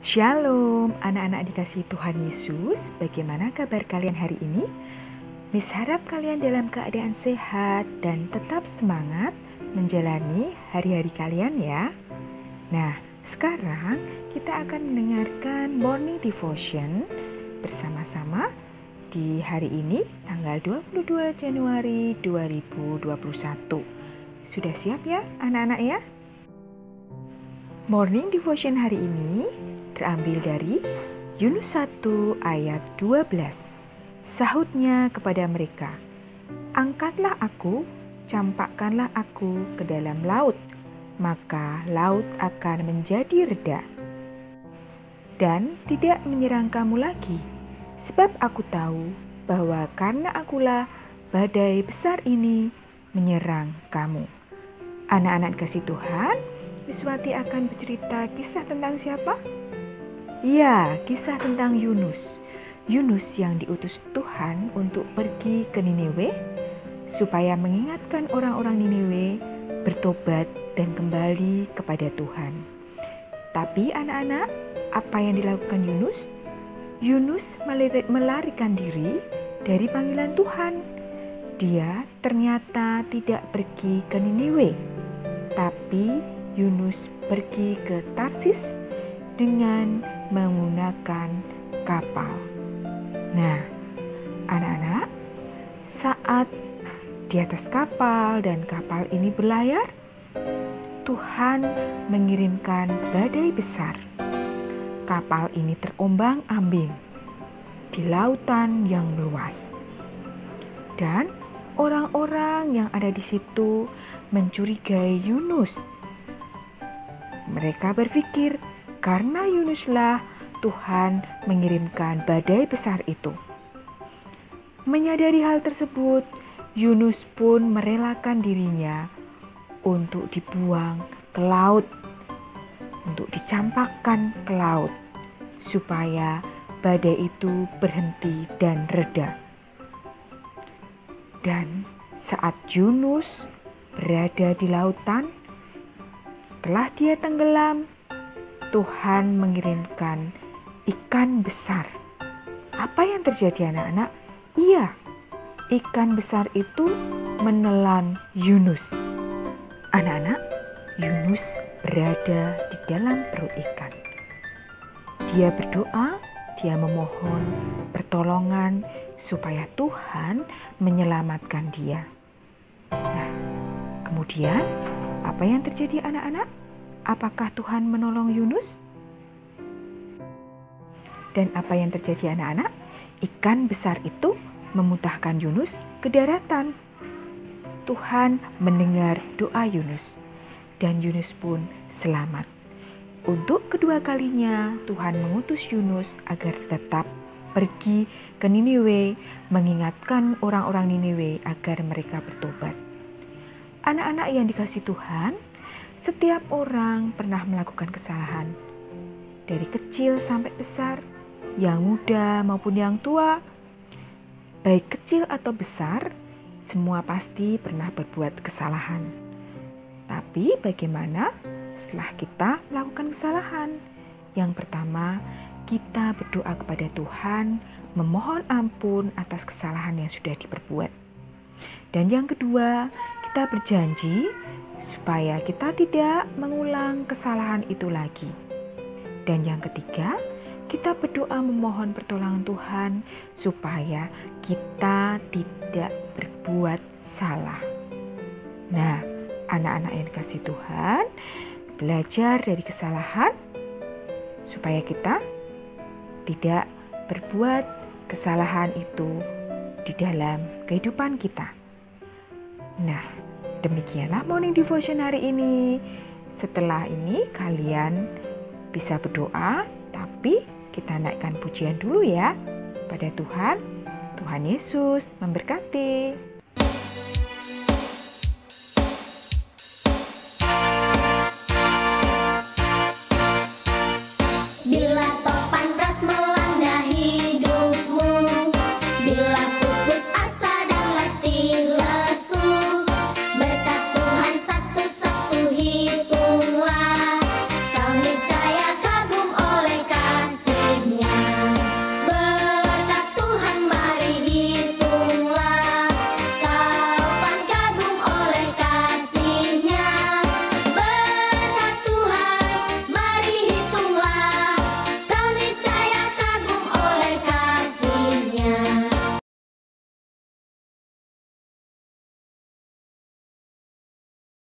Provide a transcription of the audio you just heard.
Shalom, anak-anak dikasihi Tuhan Yesus. Bagaimana kabar kalian hari ini? Miss harap kalian dalam keadaan sehat dan tetap semangat menjalani hari-hari kalian ya. Nah, sekarang kita akan mendengarkan morning devotion bersama-sama di hari ini tanggal 22 Januari 2021. Sudah siap ya anak-anak ya? Morning devotion hari ini terambil dari Yunus 1 ayat 12. Sahutnya kepada mereka, "Angkatlah aku, campakkanlah aku ke dalam laut, maka laut akan menjadi reda dan tidak menyerang kamu lagi, sebab aku tahu bahwa karena akulah badai besar ini menyerang kamu." Anak-anak kasih Tuhan, Wiswati akan bercerita kisah tentang siapa? Ya, kisah tentang Yunus. Yunus yang diutus Tuhan untuk pergi ke Niniwe supaya mengingatkan orang-orang Niniwe bertobat dan kembali kepada Tuhan. Tapi anak-anak, apa yang dilakukan Yunus? Yunus melarikan diri dari panggilan Tuhan. Dia ternyata tidak pergi ke Niniwe, tapi Yunus pergi ke Tarsis dengan menggunakan kapal. Nah, anak-anak, saat di atas kapal dan kapal ini berlayar, Tuhan mengirimkan badai besar. Kapal ini terombang-ambing di lautan yang luas. Dan orang-orang yang ada di situ mencurigai Yunus. Mereka berpikir, karena Yunuslah Tuhan mengirimkan badai besar itu. Menyadari hal tersebut, Yunus pun merelakan dirinya untuk dibuang ke laut, untuk dicampakkan ke laut, supaya badai itu berhenti dan reda. Dan saat Yunus berada di lautan, setelah dia tenggelam, Tuhan mengirimkan ikan besar. Apa yang terjadi anak-anak? Iya, ikan besar itu menelan Yunus. Anak-anak, Yunus berada di dalam perut ikan. Dia berdoa, dia memohon pertolongan supaya Tuhan menyelamatkan dia. Nah, kemudian apa yang terjadi anak-anak? Apakah Tuhan menolong Yunus? Dan apa yang terjadi anak-anak? Ikan besar itu memuntahkan Yunus ke daratan. Tuhan mendengar doa Yunus dan Yunus pun selamat. Untuk kedua kalinya Tuhan mengutus Yunus agar tetap pergi ke Niniwe, mengingatkan orang-orang Niniwe agar mereka bertobat. Anak-anak yang dikasihi Tuhan, setiap orang pernah melakukan kesalahan. Dari kecil sampai besar, yang muda maupun yang tua, baik kecil atau besar, semua pasti pernah berbuat kesalahan. Tapi bagaimana setelah kita melakukan kesalahan? Yang pertama, kita berdoa kepada Tuhan, memohon ampun atas kesalahan yang sudah diperbuat. Dan yang kedua, kita berjanji supaya kita tidak mengulang kesalahan itu lagi. Dan yang ketiga, kita berdoa memohon pertolongan Tuhan supaya kita tidak berbuat salah. Nah, anak-anak yang dikasihi Tuhan, belajar dari kesalahan supaya kita tidak berbuat kesalahan itu di dalam kehidupan kita. Nah, demikianlah morning devotion hari ini. Setelah ini kalian bisa berdoa, tapi kita naikkan pujian dulu ya pada Tuhan. Tuhan Yesus memberkati.